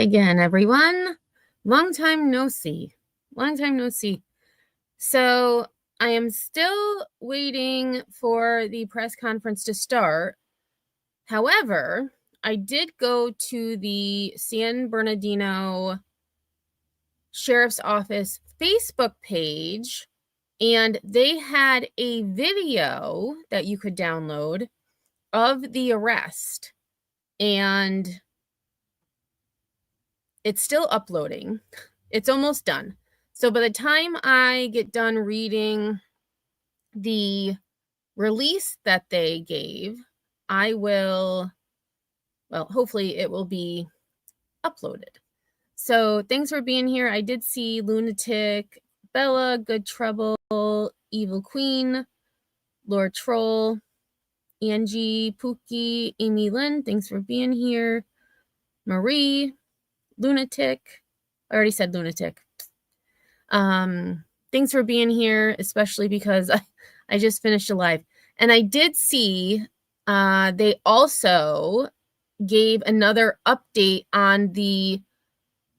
again, everyone. Long time no see. Long time no see. So I am still waiting for the press conference to start. However, I did go to the San Bernardino Sheriff's Office Facebook page, and they had a video that you could download of the arrest. And it's still uploading. It's almost done. So by the time I get done reading the release that they gave, I will, well, hopefully it will be uploaded. So thanks for being here. I did see Lunatic, Bella, Good Trouble, Evil Queen, Lord Troll, Angie, Pookie, Amy Lynn. Thanks for being here. Marie, Lunatic. I already said Lunatic. Thanks for being here, especially because I just finished a live. And I did see they also gave another update on the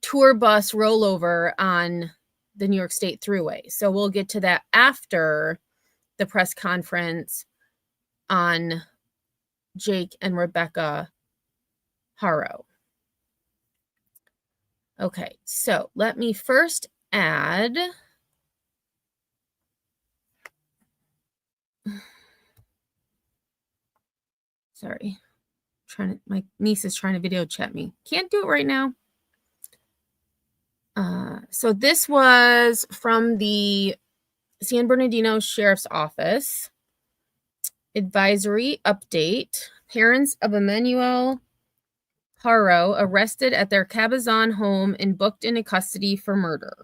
tour bus rollover on the New York State Thruway. So we'll get to that after the press conference on Jake and Rebecca Haro. Okay, so let me first add sorry, my niece is trying to video chat me. Can't do it right now. So this was from the San Bernardino Sheriff's Office. Advisory update. Parents of Emmanuel Haro arrested at their Cabazon home and booked into custody for murder.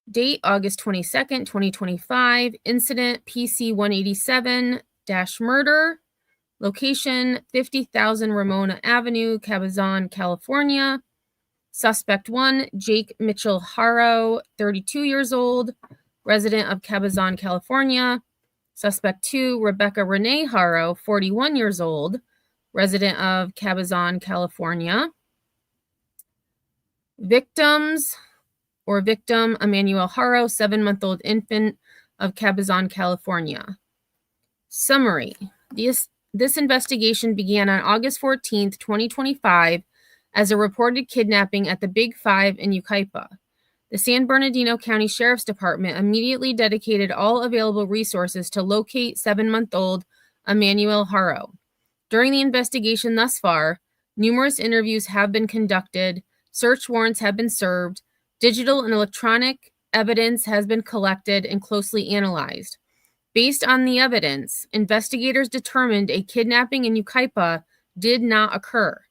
Date August 22nd, 2025. Incident PC 187-murder. Location 50,000 Ramona Avenue, Cabazon, California. Suspect 1, Jake Mitchell Haro, 32 years old, resident of Cabazon, California. Suspect 2, Rebecca Renee Haro, 41 years old, resident of Cabazon, California. Victims or victim Emmanuel Haro, 7-month-old infant of Cabazon, California. Summary. This investigation began on August 14th, 2025 as a reported kidnapping at the Big Five in Yucaipa. The San Bernardino County Sheriff's Department immediately dedicated all available resources to locate 7-month-old Emmanuel Haro. During the investigation thus far, numerous interviews have been conducted, search warrants have been served, digital and electronic evidence has been collected and closely analyzed. Based on the evidence, investigators determined a kidnapping in Yucaipa did not occur.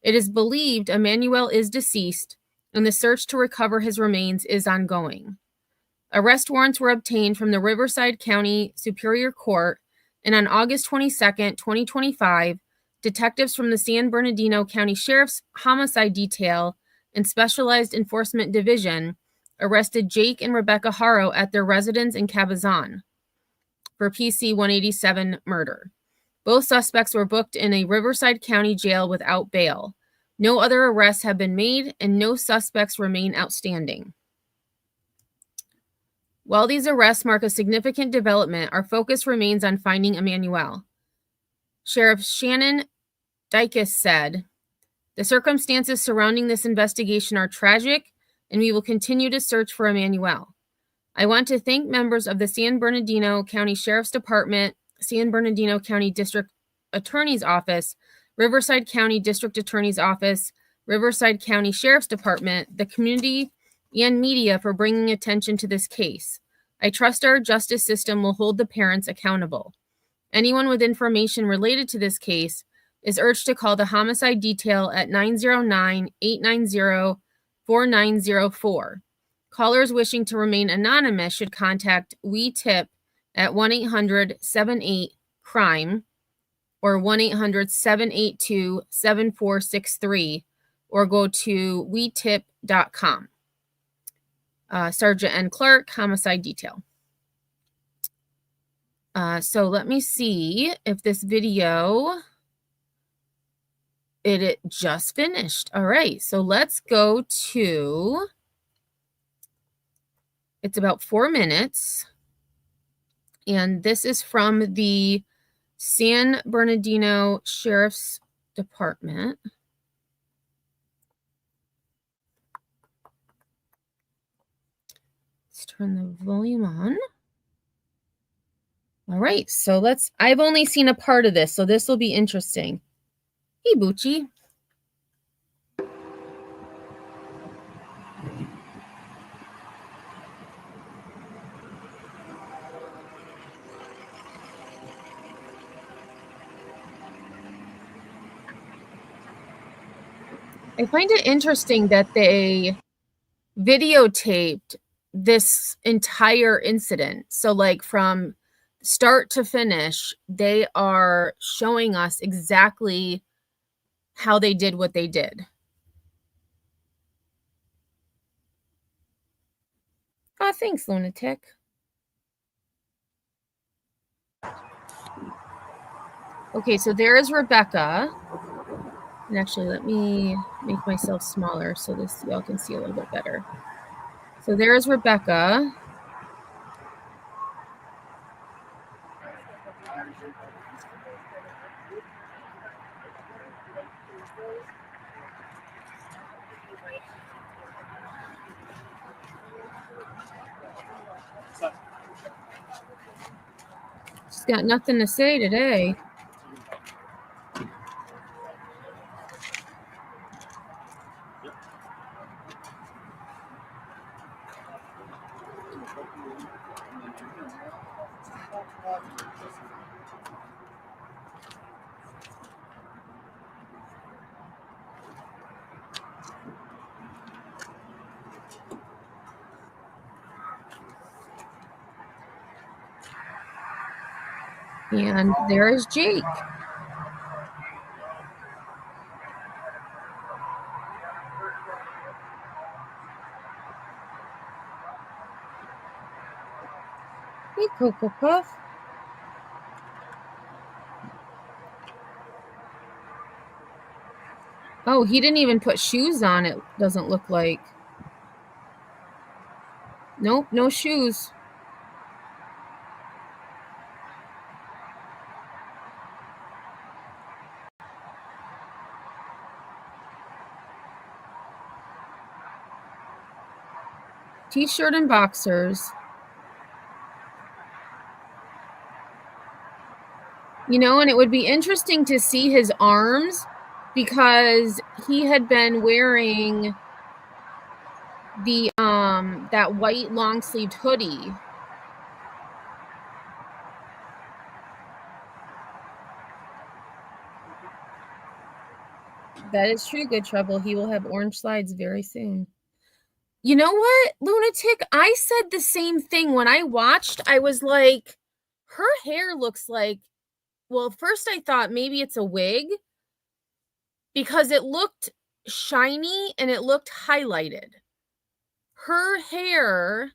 It is believed Emmanuel is deceased, and the search to recover his remains is ongoing. Arrest warrants were obtained from the Riverside County Superior Court, and on August 22nd, 2025, detectives from the San Bernardino County Sheriff's Homicide Detail and Specialized Enforcement Division arrested Jake and Rebecca Haro at their residence in Cabazon for PC 187 murder. Both suspects were booked in a Riverside County jail without bail. No other arrests have been made, and no suspects remain outstanding. While these arrests mark a significant development, our focus remains on finding Emmanuel. Sheriff Shannon Dykes said, "The circumstances surrounding this investigation are tragic, and we will continue to search for Emmanuel. I want to thank members of the San Bernardino County Sheriff's Department, San Bernardino County District Attorney's Office, Riverside County District Attorney's Office, Riverside County Sheriff's Department, the community, and media for bringing attention to this case. I trust our justice system will hold the parents accountable. Anyone with information related to this case is urged to call the homicide detail at 909-890-4904. Callers wishing to remain anonymous should contact We Tip at 1-800-78-CRIME or 1-800-782-7463 or go to wetip.com. Sergeant N. Clark, Homicide Detail. So let me see if this video it just finished. All right, so let's go to, it's about 4 minutes. And this is from the San Bernardino Sheriff's Department. Let's turn the volume on. All right, so I've only seen a part of this, so this will be interesting. Hey, Bucci. I find it interesting that they videotaped this entire incident. So like from start to finish, they are showing us exactly how they did what they did. Oh, thanks, lunatic. Okay, so there is Rebecca. And actually, let me make myself smaller so this y'all can see a little bit better. So there's Rebecca. She's got nothing to say today. And there is Jake. Hey, Cocoa Puff. Oh, he didn't even put shoes on, it doesn't look like. Nope, no shoes. T-shirt and boxers. You know, and it would be interesting to see his arms because he had been wearing the that white long-sleeved hoodie. That is true, Good Trouble. He will have orange slides very soon. You know what, lunatic? I said the same thing when I watched. I was like, her hair looks like, well, first I thought maybe it's a wig because it looked shiny and it looked highlighted. Her hair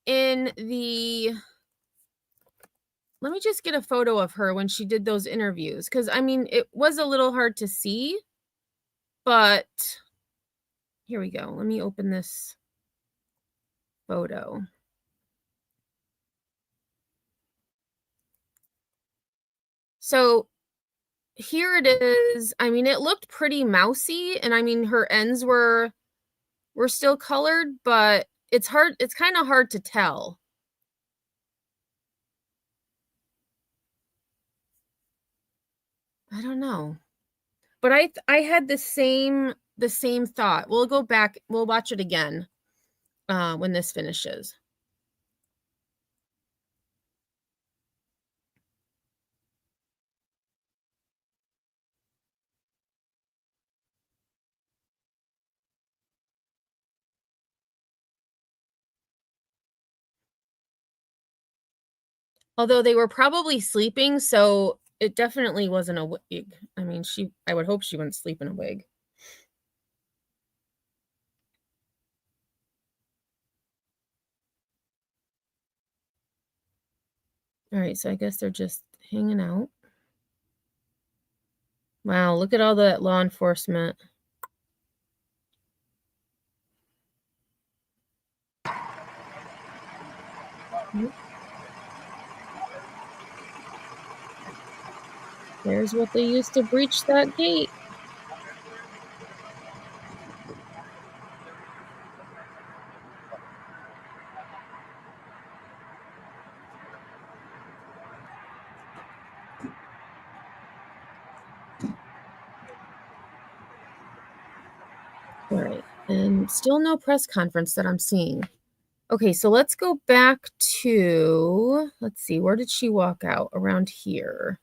in the, let me just get a photo of her when she did those interviews, because I mean, it was a little hard to see, but here we go. Let me open this photo. So here it is. I mean, it looked pretty mousy, and I mean, her ends were still colored, but it's hard. It's kind of hard to tell. I don't know, but I had the same thought. We'll go back. We'll watch it again when this finishes. Although they were probably sleeping, so it definitely wasn't a wig. I mean, I would hope she wouldn't sleep in a wig. All right, so I guess they're just hanging out. Wow, look at all the law enforcement. There's what they used to breach that gate. All right, and still no press conference that I'm seeing. Okay, so let's go back to, let's see, where did she walk out? Around here.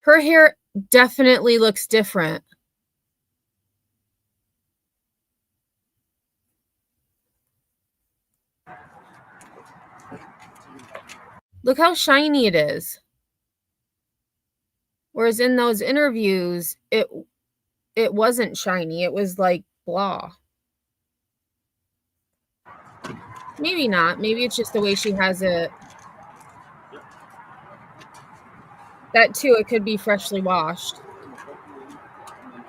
Her hair definitely looks different. Look how shiny it is. Whereas in those interviews, it wasn't shiny. It was like blah. Maybe not. Maybe it's just the way she has it. That too, it could be freshly washed.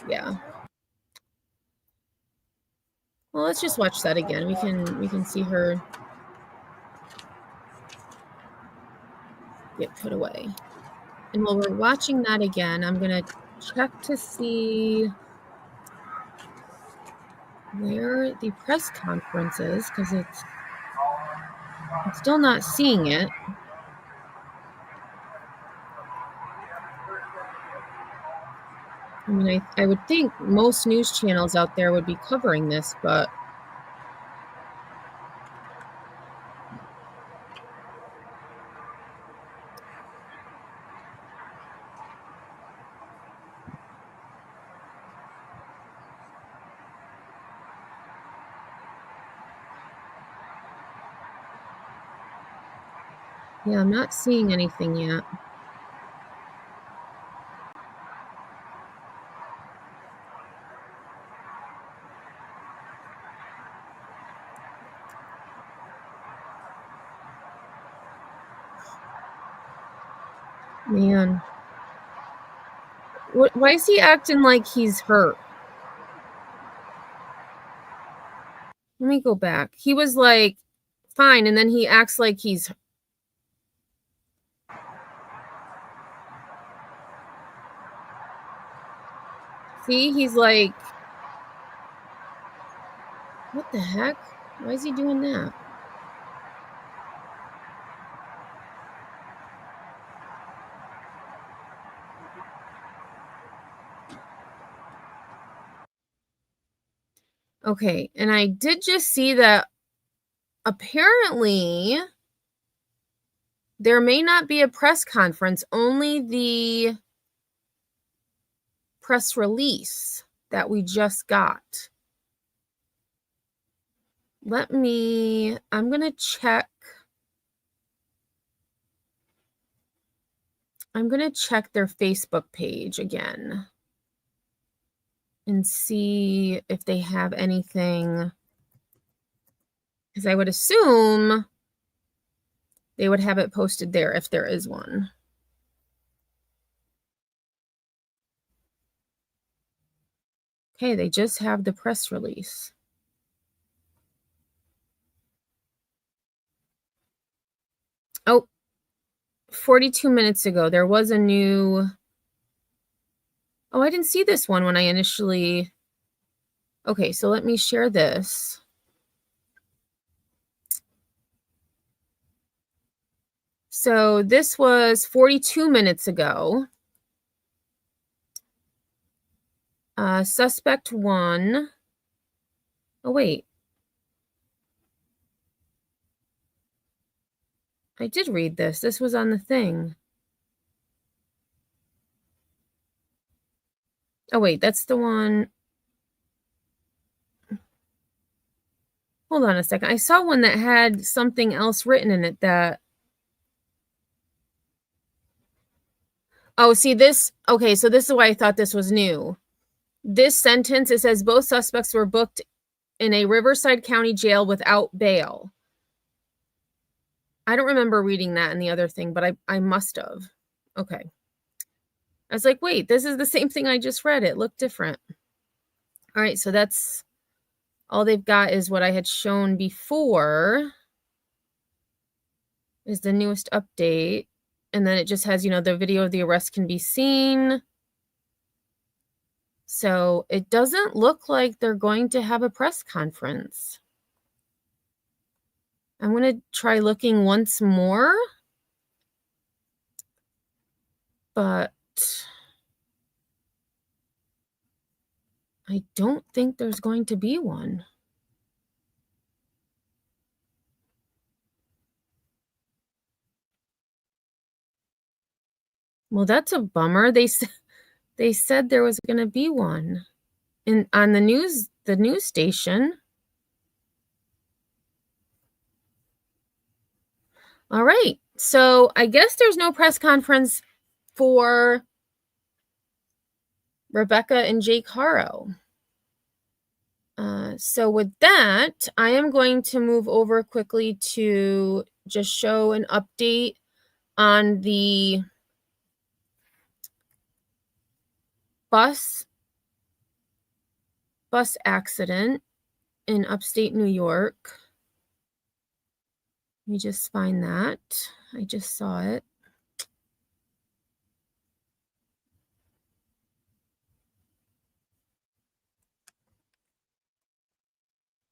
Yeah. Well, let's just watch that again. We can see her get put away. And while we're watching that again, I'm gonna check to see where the press conference is, because I'm still not seeing it. I mean, I would think most news channels out there would be covering this, but yeah, I'm not seeing anything yet. Man. Why is he acting like he's hurt? Let me go back. He was like, fine, and then he acts like he's... See, he's like... What the heck? Why is he doing that? Okay, and I did just see that apparently there may not be a press conference, only the press release that we just got. I'm going to check. I'm going to check their Facebook page again and see if they have anything, because I would assume they would have it posted there if there is one. Okay, they just have the press release. Oh, 42 minutes ago, there was a new... Oh, I didn't see this one when I initially... Okay, so let me share this. So this was 42 minutes ago. Suspect 1. Oh, wait. I did read this. This was on the thing. Oh, wait, that's the one. Hold on a second. I saw one that had something else written in it that... Oh, see this? Okay, so this is why I thought this was new. This sentence, it says both suspects were booked in a Riverside County jail without bail. I don't remember reading that in the other thing, but I must have. Okay. I was like, wait, this is the same thing I just read. It looked different. All right, so that's all they've got is what I had shown before is the newest update. And then it just has, you know, the video of the arrest can be seen. So it doesn't look like they're going to have a press conference. I'm going to try looking once more. But I don't think there's going to be one. Well, that's a bummer. They said there was going to be one on the news station. All right. So I guess there's no press conference for Rebecca and Jake Haro. So with that, I am going to move over quickly to just show an update on the bus accident in upstate New York. Let me just find that. I just saw it.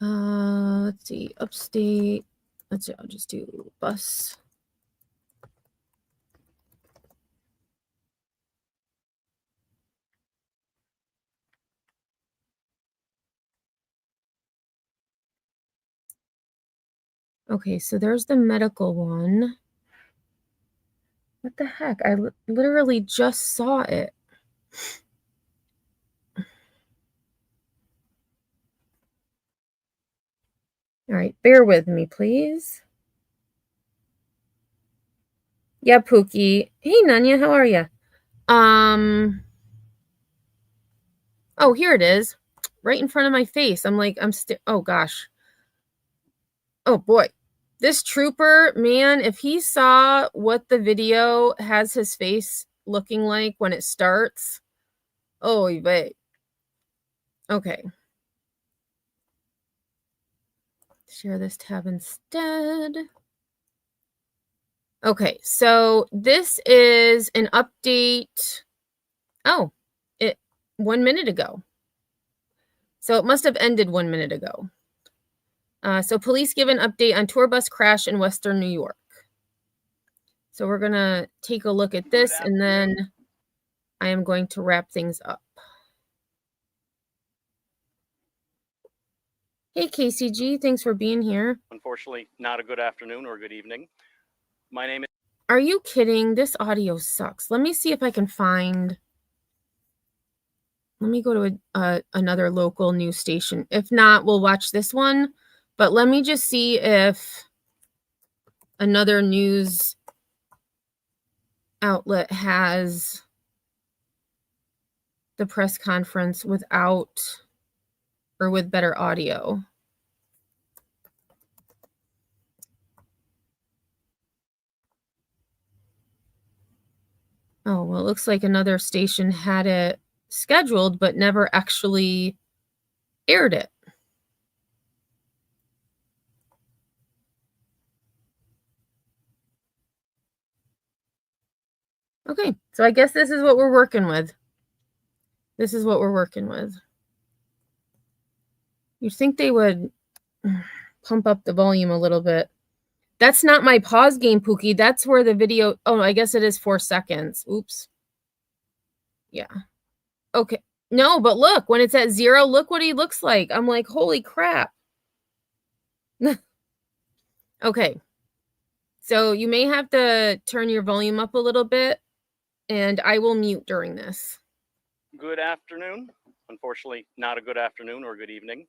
Let's see, upstate. Let's see, I'll just do bus. Okay, so there's the medical one. What the heck? I literally just saw it. All right, bear with me, please. Yeah, Pookie. Hey, Nanya, how are you? Oh, here it is. Right in front of my face. I'm like, oh gosh. Oh boy. This trooper, man, if he saw what the video has his face looking like when it starts, oh, wait. Okay. Share this tab instead. Okay, so this is an update. Oh, 1 minute ago. So it must have ended 1 minute ago. So police give an update on tour bus crash in Western New York. So we're going to take a look at this, and then I am going to wrap things up. Hey, KCG, thanks for being here. Unfortunately, not a good afternoon or good evening. My name is... Are you kidding? This audio sucks. Let me see if I can find... Let me go to another local news station. If not, we'll watch this one. But let me just see if another news outlet has the press conference without or with better audio. Oh, well, it looks like another station had it scheduled but never actually aired it. Okay, so I guess this is what we're working with. This is what we're working with. You'd think they would pump up the volume a little bit. That's not my pause game, Pookie. That's where the video... Oh, I guess it is 4 seconds. Oops. Yeah. Okay. No, but look, when it's at 0, look what he looks like. I'm like, holy crap. Okay. So you may have to turn your volume up a little bit, and I will mute during this. Good afternoon. Unfortunately, not a good afternoon or good evening.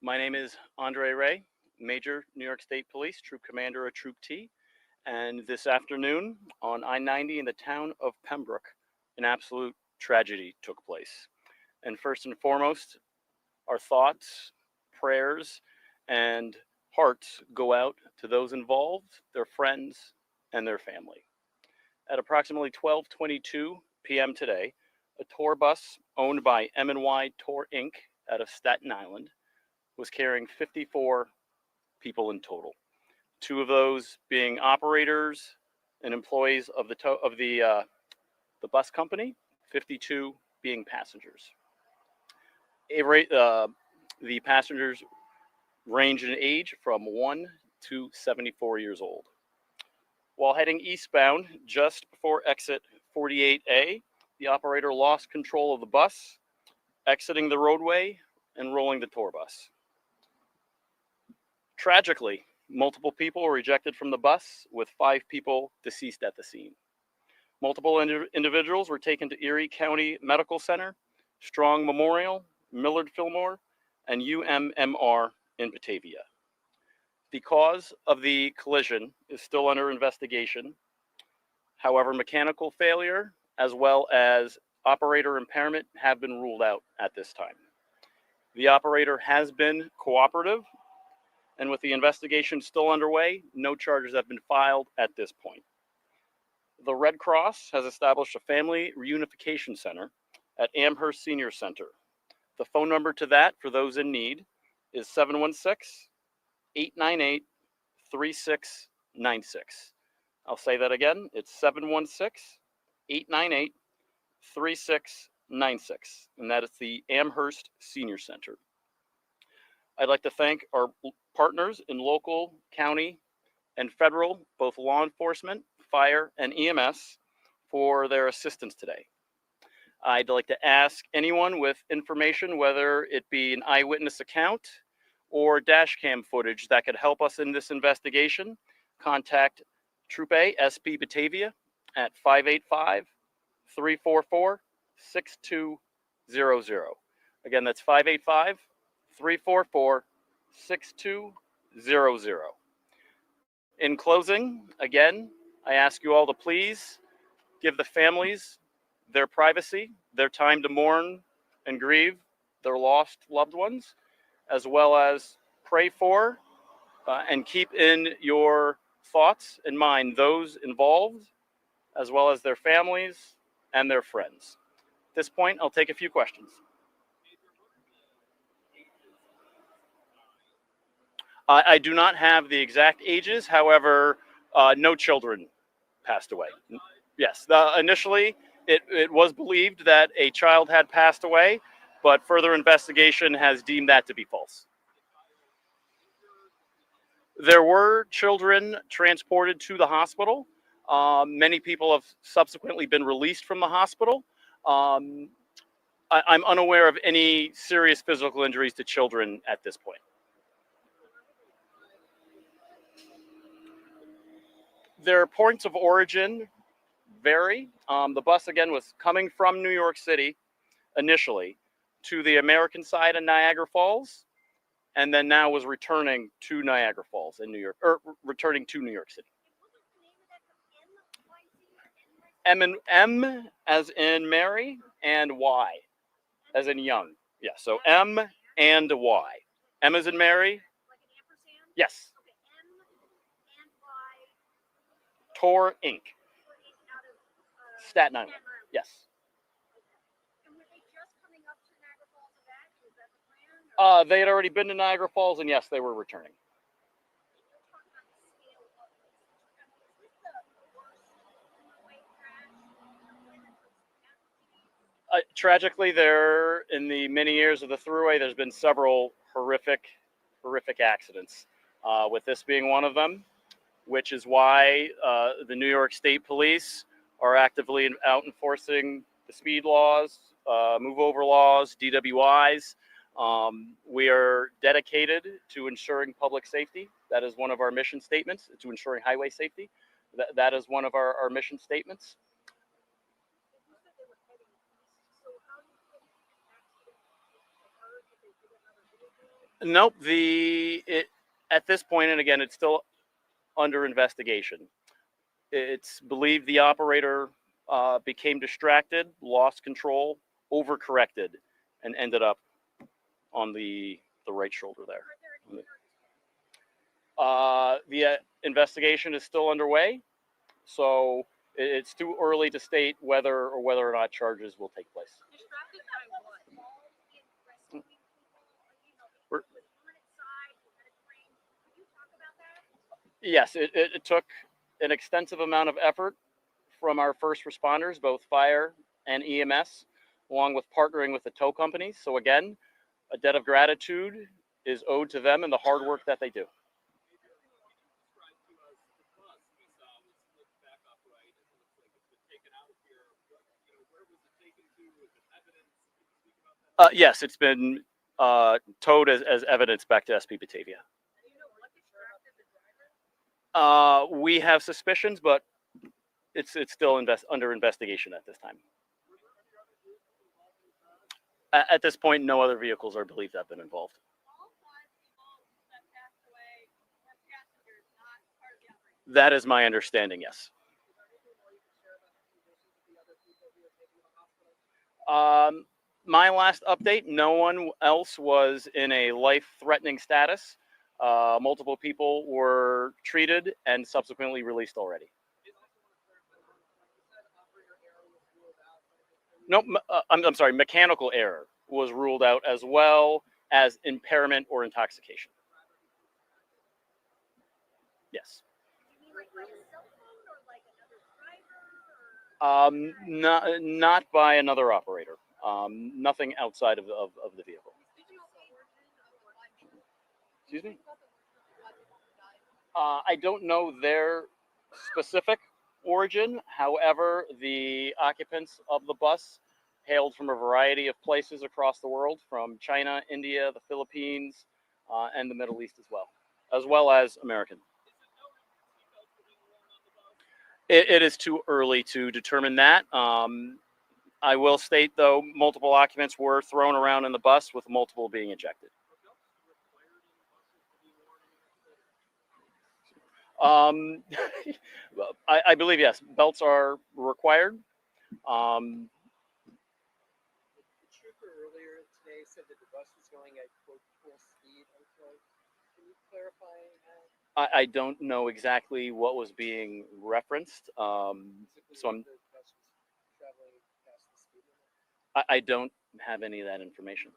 My name is Andre Ray, Major New York State Police, Troop Commander of Troop T. And this afternoon on I-90 in the town of Pembroke, an absolute tragedy took place. And first and foremost, our thoughts, prayers, and hearts go out to those involved, their friends, and their family. At approximately 12:22 p.m. today, a tour bus owned by M&Y Tour Inc. out of Staten Island was carrying 54 people in total. 2 of those being operators and employees of the bus company, 52 being passengers. The passengers range in age from 1 to 74 years old. While heading eastbound just before exit 48A, the operator lost control of the bus, exiting the roadway and rolling the tour bus. Tragically, multiple people were ejected from the bus, with 5 people deceased at the scene. Multiple individuals were taken to Erie County Medical Center, Strong Memorial, Millard Fillmore, and UMMR in Batavia. The cause of the collision is still under investigation. However, mechanical failure as well as operator impairment have been ruled out at this time. The operator has been cooperative, and with the investigation still underway, no charges have been filed at this point. The Red Cross has established a family reunification center at Amherst Senior Center. The phone number to that for those in need is 716-898-3696. I'll say that again. It's 716-898-3696, and that is the Amherst Senior Center. I'd like to thank our partners in local, county, and federal, both law enforcement, fire, and EMS for their assistance today. I'd like to ask anyone with information, whether it be an eyewitness account or dash cam footage that could help us in this investigation, contact Troop A, SP Batavia at 585-344-6200. Again, that's 585-344-6200. In closing, again, I ask you all to please give the families their privacy, their time to mourn and grieve their lost loved ones, as well as pray for and keep in your thoughts and mind those involved, as well as their families and their friends. At this point, I'll take a few questions. I do not have the exact ages. However, no children passed away. Yes, initially it was believed that a child had passed away, but further investigation has deemed that to be false. There were children transported to the hospital. Many people have subsequently been released from the hospital. I'm unaware of any serious physical injuries to children at this point. Their points of origin vary. The bus, again, was coming from New York City initially to the American side of Niagara Falls, and then now was returning to Niagara Falls in New York, or returning to New York City. M as in Mary, and Y as in young. Yeah, so M and Y. M as in Mary. Yes. Tour Inc. Staten Island. Yes. They had already been to Niagara Falls, and yes, they were returning. Tragically, there in the many years of the Thruway, there's been several horrific accidents. With this being one of them, which is why the New York State Police are actively out enforcing the speed laws, move over laws, DWIs. We are dedicated to ensuring public safety. That is one of our mission statements, to ensuring highway safety. That is one of our mission statements. Nope. At this point, and again, it's still under investigation. It's believed the operator became distracted, lost control, overcorrected, and ended up on the right shoulder there. The investigation is still underway, so it's too early to state whether or not charges will take place. Yes, it took an extensive amount of effort from our first responders, both fire and EMS, along with partnering with the tow companies. So again, a debt of gratitude is owed to them and the hard work that they do. Yes, it's been towed as evidence back to SP Batavia. We have suspicions, but it's still under investigation at this time. At this point, no other vehicles are believed to have been involved. That is my understanding, yes. My last update, no one else was in a life-threatening status. Multiple people were treated and subsequently released already. No, I'm sorry, mechanical error was ruled out as well as impairment or intoxication. Yes. Not by another operator. Nothing outside of the vehicle. Excuse me? I don't know their specific origin. However, the occupants of the bus hailed from a variety of places across the world, from China, India, the Philippines, and the Middle East as well as American. It is too early to determine that. I will state, though, multiple occupants were thrown around in the bus, with multiple being ejected. I believe, yes, belts are required. The trooper earlier today said that the bus was going at quote full speed. Can you clarify that? I don't know exactly what was being referenced. So I don't have any of that information.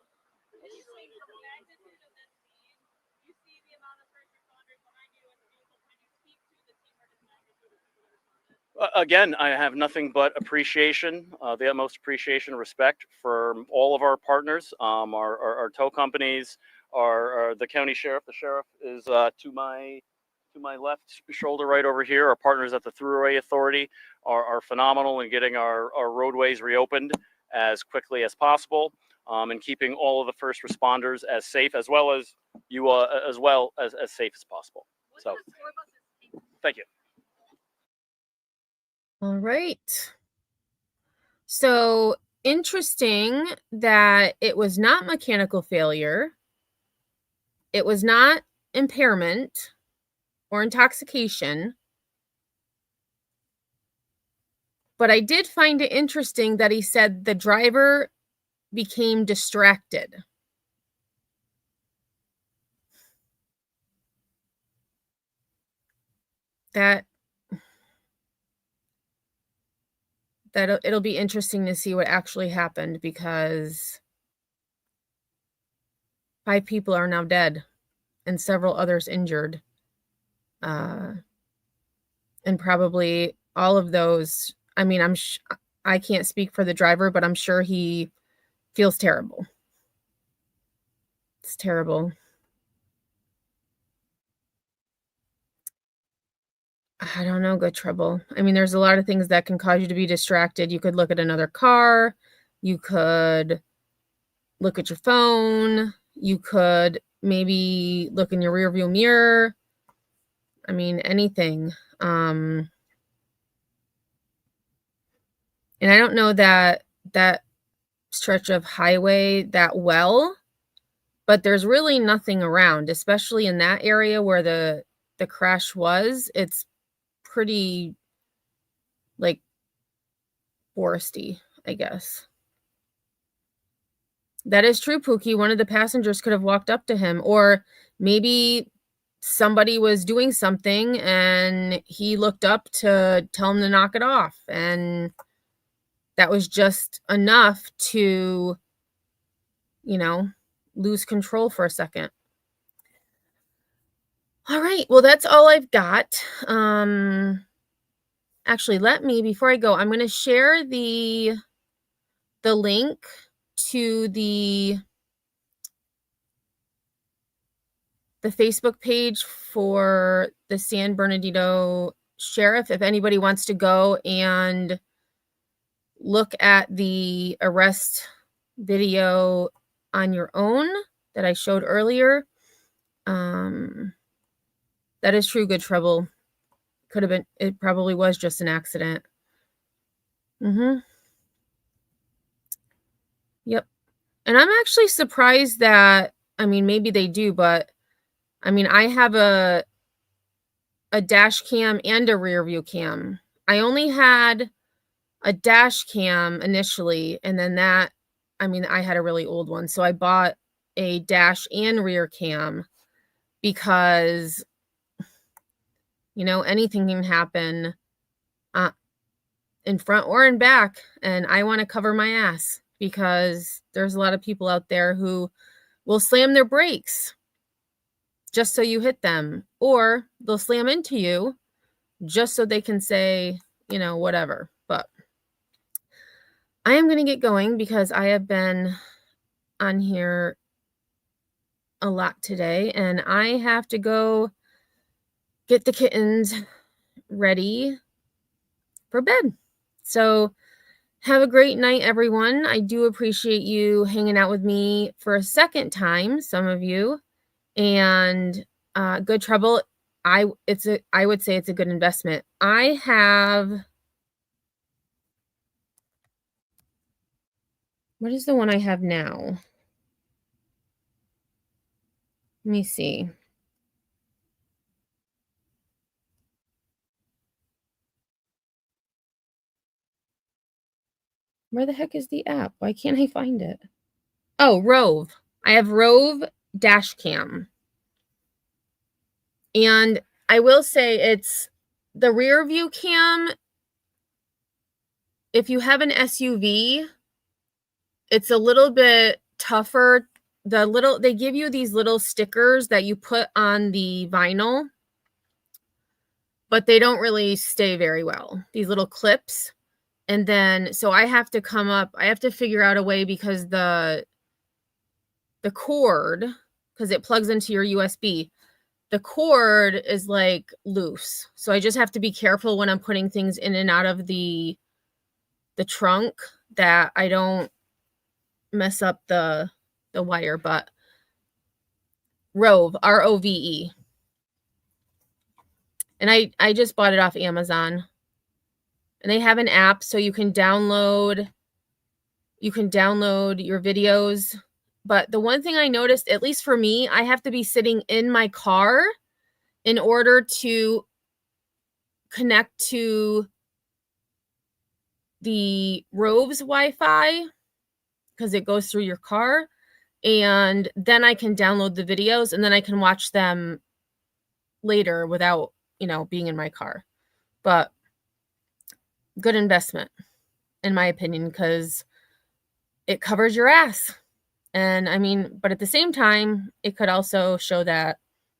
Again, I have nothing but appreciation, the utmost appreciation and respect for all of our partners, our tow companies, our the county sheriff. The sheriff is to my left shoulder right over here. Our partners at the Thruway Authority are phenomenal in getting our roadways reopened as quickly as possible, and keeping all of the first responders as safe, as well as as safe as possible. So, thank you. All right. So interesting that it was not mechanical failure. It was not impairment or intoxication. But I did find it interesting that he said the driver became distracted. That it'll be interesting to see what actually happened, because 5 people are now dead and several others injured. And probably all of those, I mean, I can't speak for the driver, but I'm sure he feels terrible. It's terrible. I don't know, good trouble. I mean, there's a lot of things that can cause you to be distracted. You could look at another car. You could look at your phone. You could maybe look in your rearview mirror. I mean, anything. And I don't know that stretch of highway that well. but there's really nothing around, especially in that area where the crash was. It's pretty like foresty, I guess. That is true, Pookie. One of the passengers could have walked up to him, or maybe somebody was doing something and he looked up to tell him to knock it off, and that was just enough to, you know, lose control for a second. All right, well, that's all I've got. Actually, before I go, I'm going to share the link to the Facebook page for the San Bernardino Sheriff, if anybody wants to go and look at the arrest video on your own that I showed earlier. That is true, Good Trouble. Could have been, it probably was just an accident. Yep. And I'm actually surprised that, I mean, maybe they do, but I mean, I have a dash cam and a rear view cam. I only had a dash cam initially, and then I had a really old one. So I bought a dash and rear cam because, you know, anything can happen in front or in back. And I want to cover my ass because there's a lot of people out there who will slam their brakes just so you hit them, or they'll slam into you just so they can say, you know, whatever. But I am going to get going because I have been on here a lot today, and I have to go get the kittens ready for bed. So have a great night, everyone. I do appreciate you hanging out with me for a second time, some of you. And Good Trouble, I would say it's a good investment. I have, what is the one I have now? Let me see. Where the heck is the app? Why can't I find it? Oh, Rove. I have Rove dash cam. And I will say it's the rear view cam. If you have an SUV, it's a little bit tougher. They give you these little stickers that you put on the vinyl, but they don't really stay very well. These little clips. And then, so I have to figure out a way, because the cord, because it plugs into your USB, the cord is like loose. So I just have to be careful when I'm putting things in and out of the trunk that I don't mess up the wire. But Rove, Rove. And I just bought it off Amazon. And they have an app so you can download your videos. But the one thing I noticed, at least for me, I have to be sitting in my car in order to connect to the Rove's Wi-Fi, because it goes through your car. And then I can download the videos, and then I can watch them later without, you know, being in my car. But good investment, in my opinion, because it covers your ass. And I mean, but at the same time, it could also show that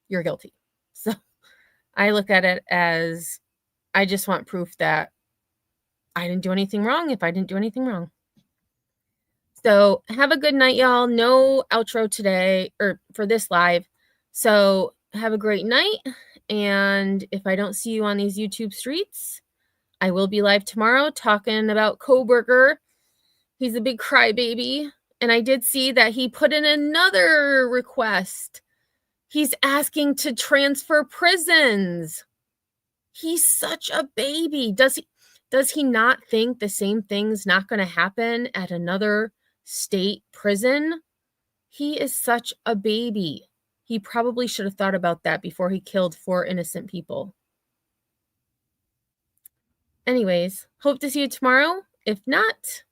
you're guilty. So I look at it as, I just want proof that I didn't do anything wrong if I didn't do anything wrong. So have a good night, y'all. No outro today, or for this live. So have a great night. And if I don't see you on these YouTube streets, I will be live tomorrow talking about Coburger. He's a big crybaby. And I did see that he put in another request. He's asking to transfer prisons. He's such a baby. Does he not think the same thing's not going to happen at another state prison? He is such a baby. He probably should have thought about that before he killed 4 innocent people. Anyways, hope to see you tomorrow. If not,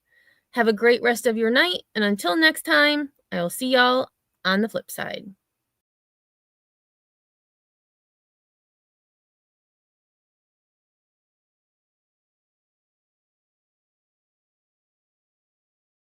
have a great rest of your night. And until next time, I will see y'all on the flip side.